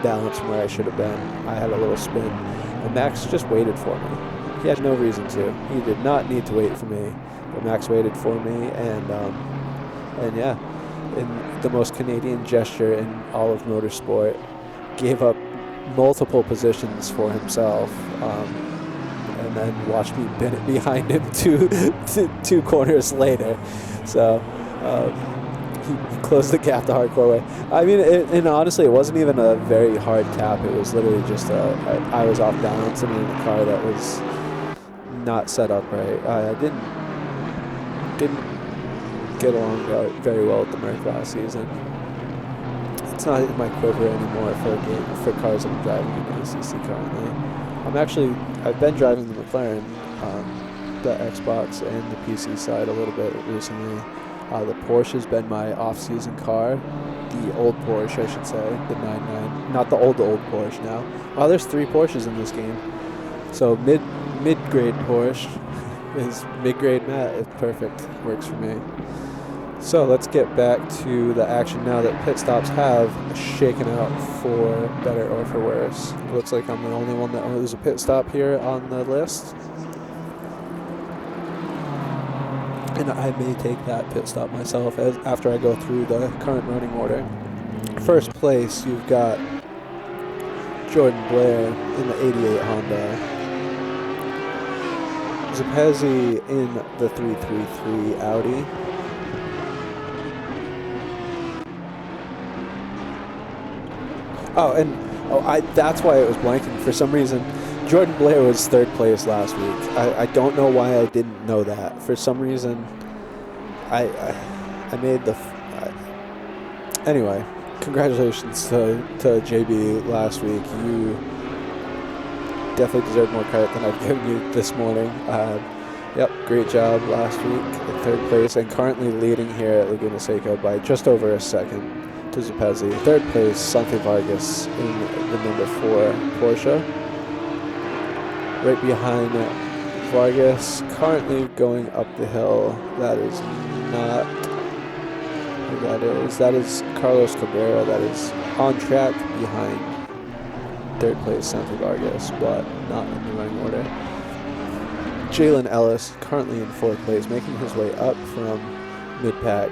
balance from where I should have been. I had a little spin, and Max just waited for me. He had no reason to. He did not need to wait for me, but Max waited for me, and yeah, in the most Canadian gesture in all of motorsport, gave up multiple positions for himself, and then watched me bin it behind him two corners later. So he closed the gap the hardcore way. I mean, and honestly, it wasn't even a very hard tap. It was literally just I was off balance and in a car that was not set up right. I didn't get along very well with the Merc last season. It's not in my quiver anymore for cars I'm driving in ACC currently. I've been driving the McLaren, the Xbox and the PC side a little bit recently. The Porsche has been my off-season car. The old Porsche, I should say, the 99. Not the old Porsche now. Wow, there's 3 Porsches in this game. So mid-grade Porsche is mid-grade Matt. It's perfect. Works for me. So let's get back to the action now that pit stops have shaken out for better or for worse. It looks like I'm the only one that owes a pit stop here on the list. And I may take that pit stop myself after I go through the current running order. First place, you've got Jordan Blair in the 88 Honda. Zappezzi in the 333 Audi. That's why it was blanking. For some reason, Jordan Blair was 3rd place last week. I don't know why I didn't know that. For some reason, I made the... Anyway, congratulations to JB last week. You definitely deserve more credit than I've given you this morning. Yep, great job last week in 3rd place, and currently leading here at Laguna Seca by just over a second to Zappezzi. 3rd place, Santi Vargas in the number 4 Porsche. Right behind Vargas, currently going up the hill. That is not who that is. That is Carlos Cabrera. That is on track behind 3rd place Santi Vargas, but not in the running order. Jalen Ellis, currently in 4th place, making his way up from mid-pack.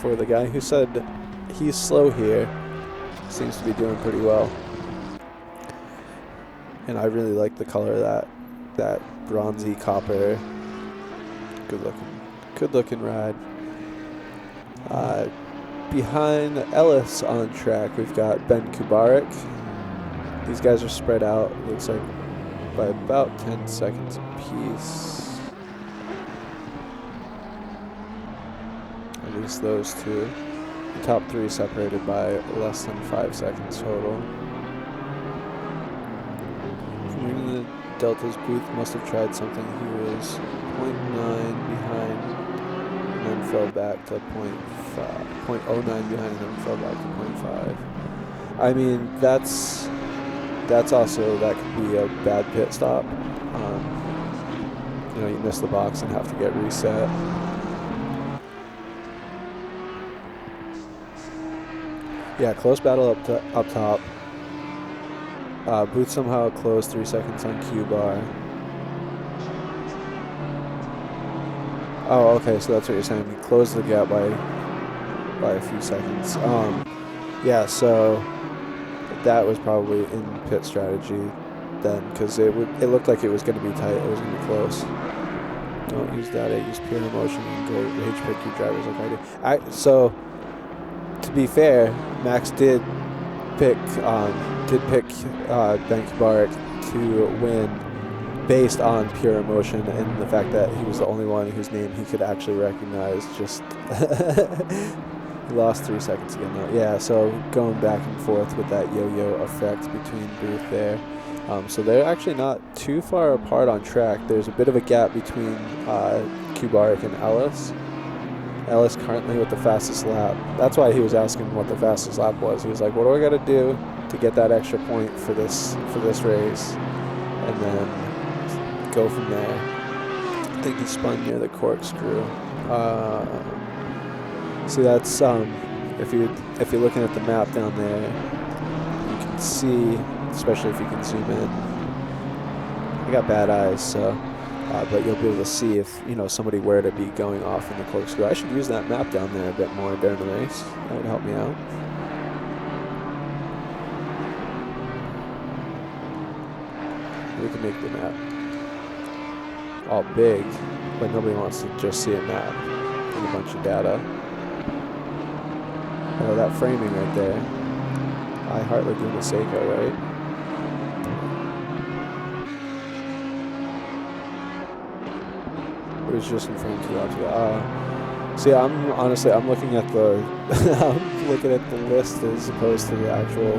For the guy who said he's slow here, seems to be doing pretty well. And I really like the color of that bronzy copper. Good looking ride. Behind Ellis on track, we've got Ben Kubarik. These guys are spread out, looks like, by about 10 seconds apiece. At least those two. The top 3 separated by less than 5 seconds total. The Delta's booth must have tried something. He was 0.9 behind and then fell back to 0.09 behind and then fell back to 0.5. I mean, that's also, that could be a bad pit stop. You know, you miss the box and have to get reset. Yeah, close battle up top. Booth somehow closed 3 seconds on Q bar. Oh, okay, so that's what you're saying. We closed the gap by a few seconds. Yeah, so that was probably in pit strategy then, because it looked like it was going to be tight. It was going to be close. Don't use data, use pure emotion and go rage pick your drivers like I do. So, to be fair, Max did pick Ben Kubarik to win based on pure emotion and the fact that he was the only one whose name he could actually recognize. Just he lost 3 seconds again though. Yeah, so going back and forth with that yo-yo effect between Booth there. So they're actually not too far apart on track. There's a bit of a gap between Kubarik and Ellis. Ellis currently with the fastest lap. That's why he was asking what the fastest lap was. He was like, what do I got to do to get that extra point for this race? And then go from there. I think he spun near the corkscrew. See, that's if you're looking at the map down there, you can see, especially if you can zoom in. I got bad eyes, so but you'll be able to see if somebody were to be going off in the corkscrew. I should use that map down there a bit more during the race. That would help me out. We can make the map all big, but nobody wants to just see a map and a bunch of data. Oh, that framing right there. I heart Laguna Seca, right? It was just in frame 2 out ago. See, I'm looking at the I'm looking at the list as opposed to the actual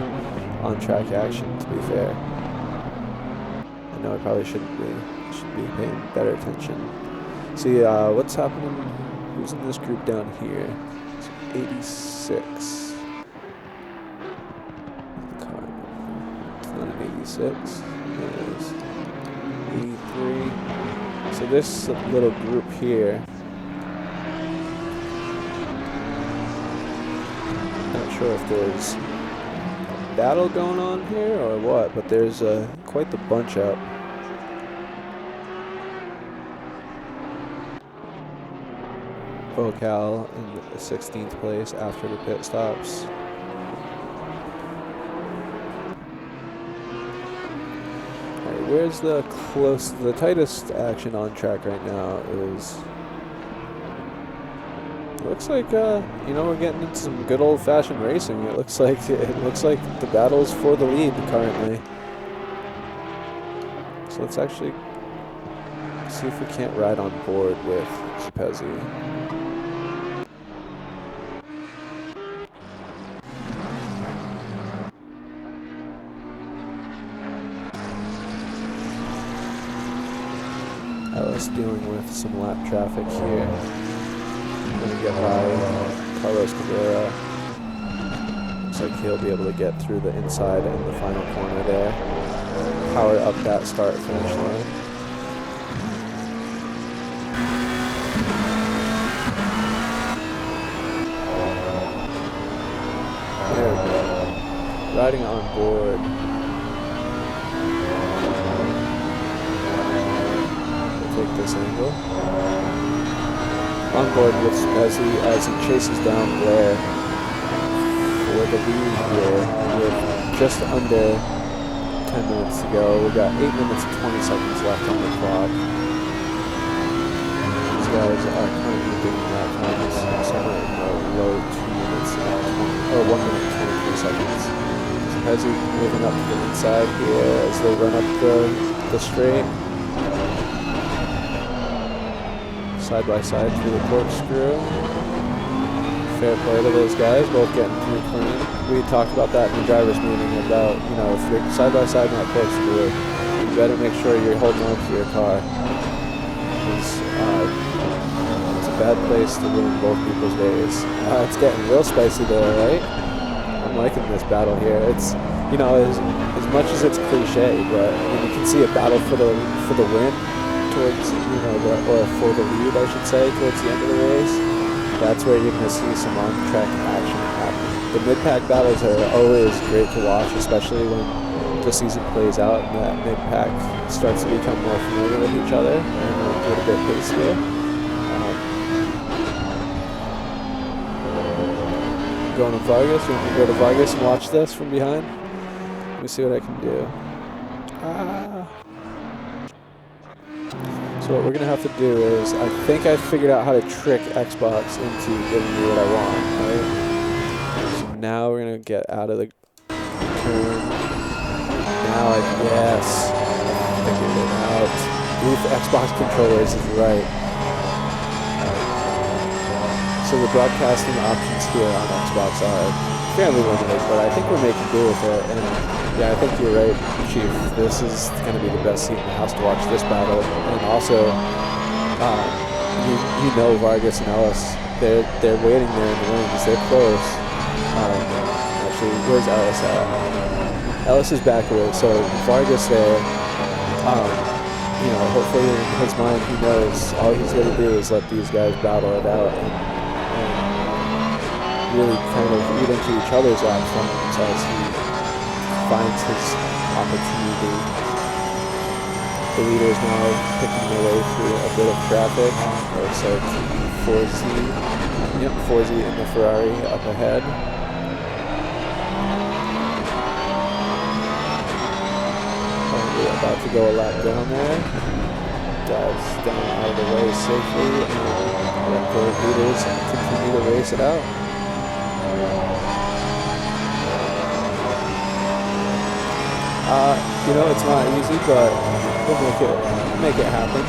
on-track action. To be fair, I know I probably shouldn't be. Should be paying better attention. See, what's happening? Who's in this group down here? It's 86. It's not an 86. It's 83. So this little group here. Not sure if there's a battle going on here or what, but there's quite the bunch up. Vocal in the 16th place after the pit stops. Alright, where's the tightest action on track right now is, it looks like we're getting into some good old-fashioned racing. It looks like the battle's for the lead currently. So let's actually see if we can't ride on board with Spezzi. Ellis dealing with some lap traffic here. Gonna get by Carlos Cabrera. Looks like he'll be able to get through the inside and the final corner there. Power up that start-finish line. There we go. Riding on board. Take this angle. On board with Spezzi as he chases down Blair for the lead here with just under 10 minutes to go. We've got 8 minutes and 20 seconds left on the clock. These guys are currently doing that time somewhere in the low 2 minutes and 1 minute and 23 seconds. Spezzi moving up to the inside here as they run up the straight. Side by side through the corkscrew. Fair play to those guys, both getting through clean. We talked about that in the driver's meeting about, if you're side by side in that corkscrew, you better make sure you're holding on to your car. It's a bad place to ruin both people's days. It's getting real spicy though, right? I'm liking this battle here. It's, as much as it's cliche, but you can see a battle for the win. Towards, or for the lead, I should say, towards the end of the race. That's where you're going to see some on-track action happen. The mid-pack battles are always great to watch, especially when the season plays out and that mid-pack starts to become more familiar with each other and a little bit pacier. Going to Vargas? You want me to go to Vargas and watch this from behind? Let me see what I can do. So what we're gonna have to do is, I think I figured out how to trick Xbox into giving me what I want, right? So now we're gonna get out of the turn. Now yes, I figured it out. With Xbox controllers is right. So the broadcasting options here on Xbox are fairly limited, but I think we're making do with it. And yeah, I think you're right, Chief. This is going to be the best seat in the house to watch this battle. And also, you know Vargas and Ellis, they're waiting there in the wings. They're close. Actually, where's Ellis at? Ellis is back away, so Vargas there. You know, hopefully in his mind he knows all he's going to do is let these guys battle it out and really kind of eat into each other's lap times as he finds his opportunity. The leader is now picking their way through a bit of traffic. Looks like Forzi in the Ferrari up ahead. We're about to go a lap down there. Dives down out of the way safely and let the leaders continue to race it out. You know, it's not easy, but we'll make it happen.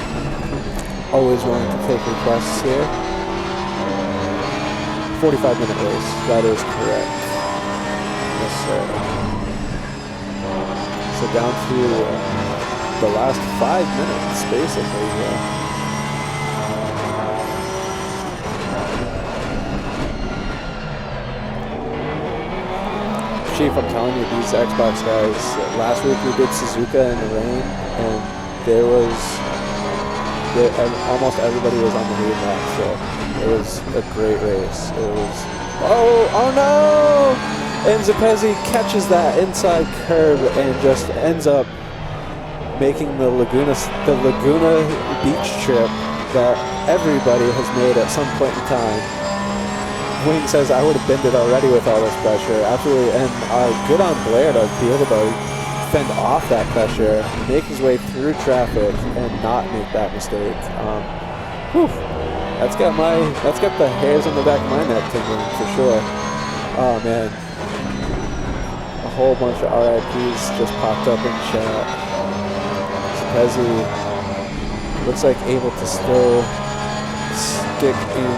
Always willing to take requests here. 45-minute race, that is correct. Yes, sir. So down to the last 5 minutes, basically. Chief, I'm telling you, these Xbox guys, last week we did Suzuka in the rain, and almost everybody was on the lead lap, so it was a great race. It was, oh no! And Zepezi catches that inside curve and just ends up making the Laguna beach trip that everybody has made at some point in time. Wing says, I would have been it already with all this pressure. Absolutely, and good on Blair to be able to fend off that pressure, make his way through traffic, and not make that mistake. That's got the hairs on the back of my neck tingling for sure. Oh man, a whole bunch of RIPs just popped up in chat. Zepezi looks like able to still stick in.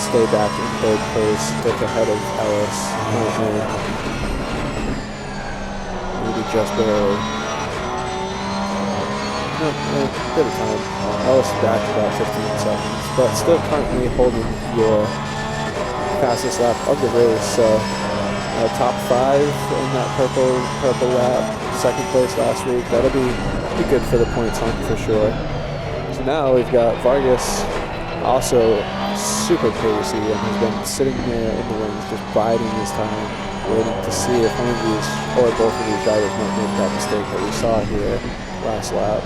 Stay back in third place, stick ahead of Ellis currently. Maybe just barely. No, a bit of time. Ellis back about 15 seconds, but still currently holding your fastest lap of the race. So top 5 in that purple lap, second place last week. That'll be good for the points hunt for sure. So now we've got Vargas also super pacey and has been sitting there in the wings just biding his time, waiting to see if one of these or both of these drivers might make that mistake that we saw here last lap.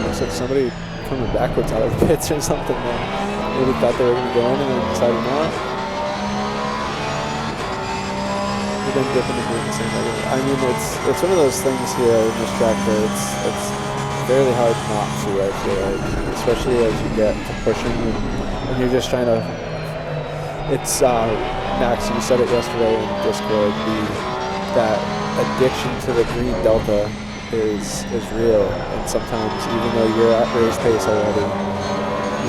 Looks like somebody coming backwards out of the pits or something there. Maybe thought they were going to go in and then decided not. We've been dipping and doing the same thing. I mean, it's one of those things here in this track where it's fairly hard not to, I feel like, especially as you get to pushing and you're just trying to, it's, Max, you said it yesterday in Discord, that addiction to the green delta is real, and sometimes even though you're at race pace already,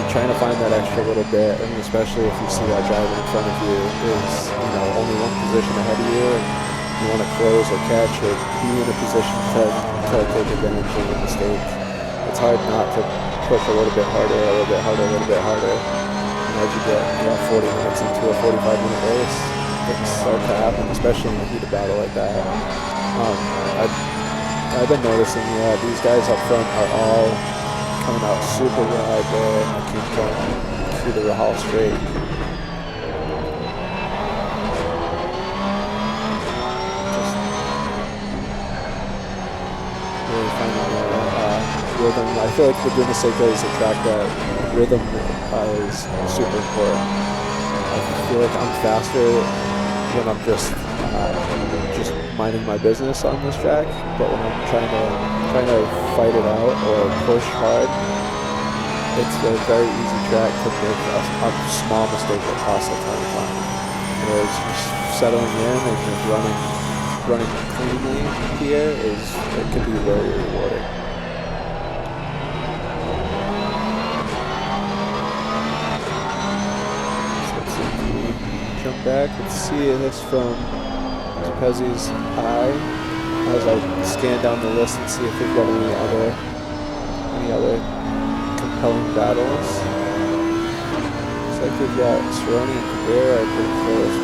you're trying to find that extra little bit, and especially if you see that driver in front of you is, you know, only one position ahead of you, and you want to close or catch or be in a position to take advantage of the mistake. It's hard not to push a little bit harder, a little bit harder, a little bit harder. And as you get 40 minutes into a 45-minute race, things start to happen, especially in a heated battle like that. I've been noticing, these guys up front are all coming out super wide there, and I keep going through the Rahal straight. Rhythm. I feel like Laguna Seca is a track that rhythm is super important. I feel like I'm faster when I'm just minding my business on this track, but when I'm trying to fight it out or push hard, it's a very easy track to make a small mistake that costs a ton of time. Whereas just settling in and just running cleanly here it can be very rewarding. So let's see if we jump back and see this from Pezzi's eye as I scan down the list and see if we've got any other compelling battles. Looks like we've got Cerrone and Cabrera are pretty close.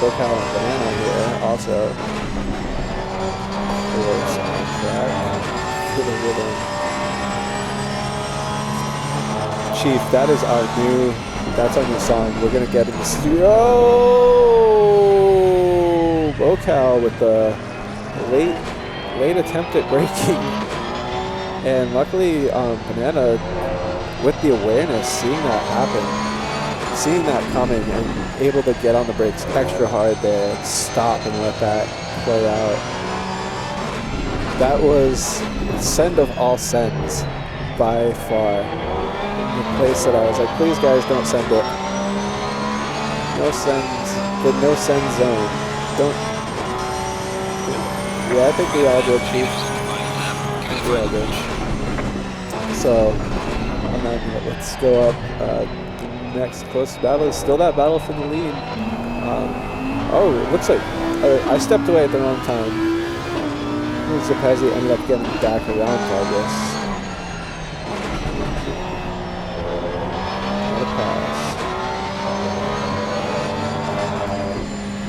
Bocal and Banana here also close on track. Chief, that's our new song. We're gonna get in the studio. Bocal with the late attempt at braking, and luckily Banana, with the awareness, seeing that happen, seeing that coming, and able to get on the brakes extra hard there, stop and let that play out. That was send of all sends by far. The place that I was like, please guys, don't send it. No sends, the no send zone. Don't. Yeah, I think we all did, Chief. We all did. So, and then let's go up. The next closest battle is still that battle for the lead. Oh, it looks like I stepped away at the wrong time. Zapazzi ended up getting back around Vargas.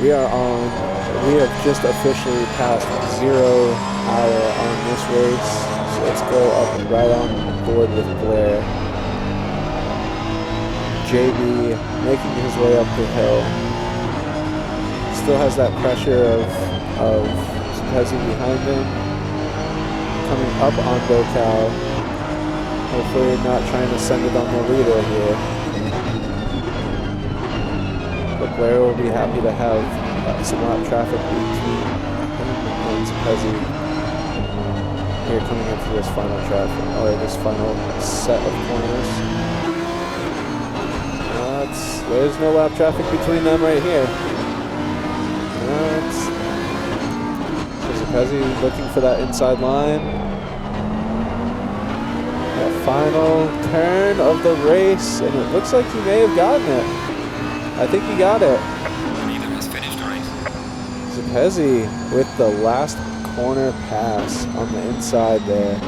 We have just officially passed 0 hour on this race, so let's go up right on board with Blair. JB making his way up the hill. Still has that pressure of Pezzi behind him. Coming up on Bocal. Hopefully not trying to send it on the leader here. But Blair will be happy to have some lap traffic between him and Pezzi here coming into this final traffic, or this final set of corners. There's no lap traffic between them right here. So Pezzi looking for that inside line. That final turn of the race, and it looks like he may have gotten it. I think he got it. Pezzi with the last corner pass on the inside there,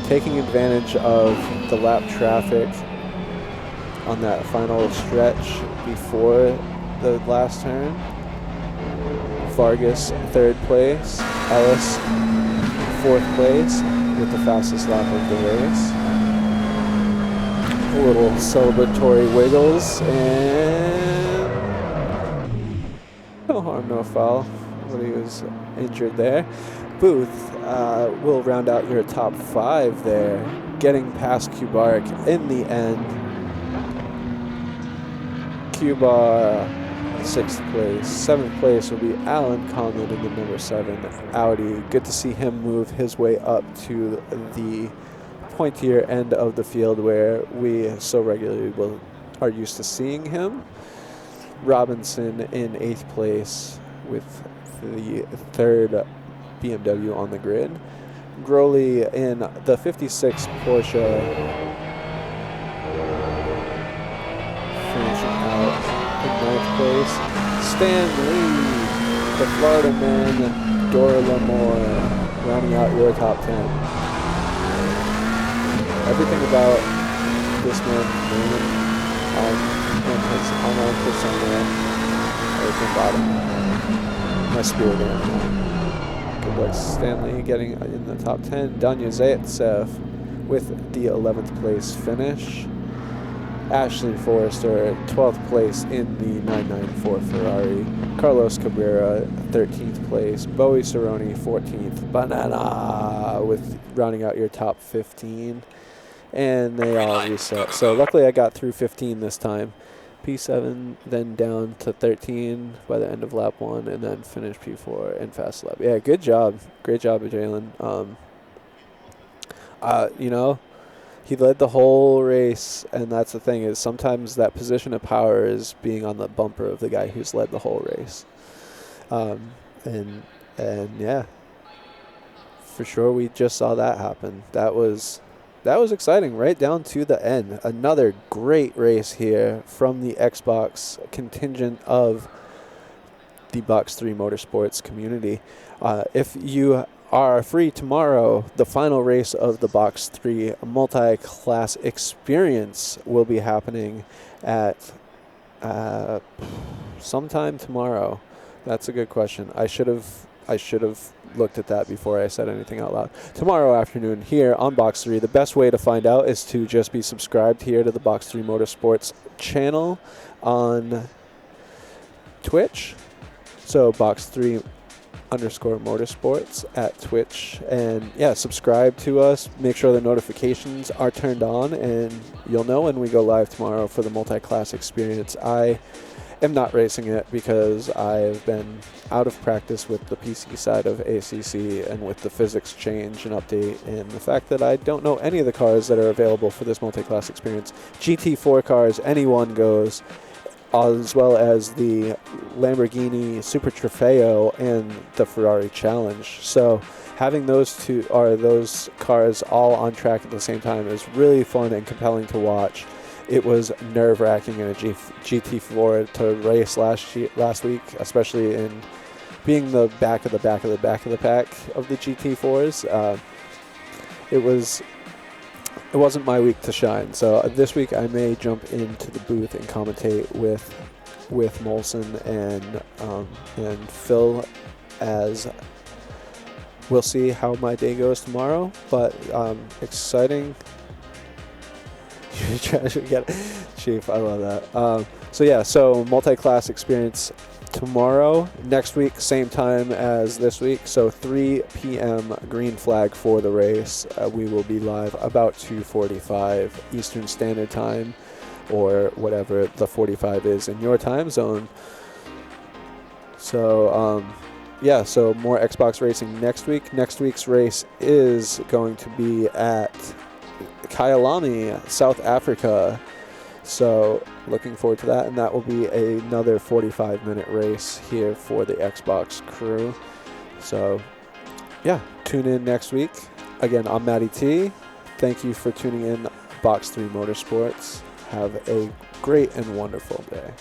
taking advantage of the lap traffic on that final stretch before the last turn. Vargas 3rd place, Ellis 4th place with the fastest lap of the race. A little celebratory wiggles, and no harm, no foul. He was injured there. Booth will round out your top 5 there, getting past Kubarek in the end. Kubar 6th place. 7th place will be Alan Conlon in the number 7 Audi. Good to see him move his way up to the pointier end of the field where we so regularly are used to seeing him. Robinson in 8th place with the 3rd BMW on the grid. Growley in the 56 Porsche, finishing out in 9th place. Stan Lee, the Florida man, Dora Lamore, rounding out your top 10. Everything about this man and his online persona, everything about him. My spirit animal. Good luck, Stanley, getting in the top 10. Danya Zaitsev with the 11th place finish. Ashley Forrester, 12th place in the 994 Ferrari. Carlos Cabrera, 13th place. Bowie Cerrone, 14th. Banana with rounding out your top 15. And they all reset. So luckily I got through 15 this time. P7, then down to 13 by the end of lap 1, and then finish P4 in fast lap. Yeah, good job. Great job of Jalen. You know, he led the whole race, and that's the thing, is sometimes that position of power is being on the bumper of the guy who's led the whole race. And yeah, for sure we just saw that happen. That was exciting right down to the end. Another great race here from the Xbox contingent of the Box3 Motorsports community. If you are free tomorrow, the final race of the Box3 multi-class experience will be happening at sometime tomorrow. That's a good question. I should have looked at that before I said anything out loud. Tomorrow afternoon here on Box3. The best way to find out is to just be subscribed here to the Box3 Motorsports channel on Twitch. So Box3 _motorsports at Twitch, and yeah, subscribe to us, make sure the notifications are turned on, and you'll know when we go live tomorrow for the multi-class experience. I am not racing it because I've been out of practice with the PC side of ACC and with the physics change and update, and the fact that I don't know any of the cars that are available for this multi-class experience. GT4 cars, anyone goes, as well as the Lamborghini Super Trofeo and the Ferrari Challenge. So having those cars all on track at the same time is really fun and compelling to watch. It was nerve-wracking in a GT4 to race last week, especially in being the back of the pack of the GT4s. It wasn't my week to shine. So this week I may jump into the booth and commentate with Molson and Phil, as we'll see how my day goes tomorrow. But exciting. Chief, I love that. So multi-class experience tomorrow. Next week, same time as this week. So 3 p.m. green flag for the race. We will be live about 2:45 Eastern Standard Time, or whatever the 45 is in your time zone. So so more Xbox racing next week. Next week's race is going to be at Kyalami, South Africa. So looking forward to that, and that will be another 45-minute race here for the Xbox crew. So yeah, tune in next week. Again, I'm Matty T. Thank you for tuning in, Box3 Motorsports. Have a great and wonderful day.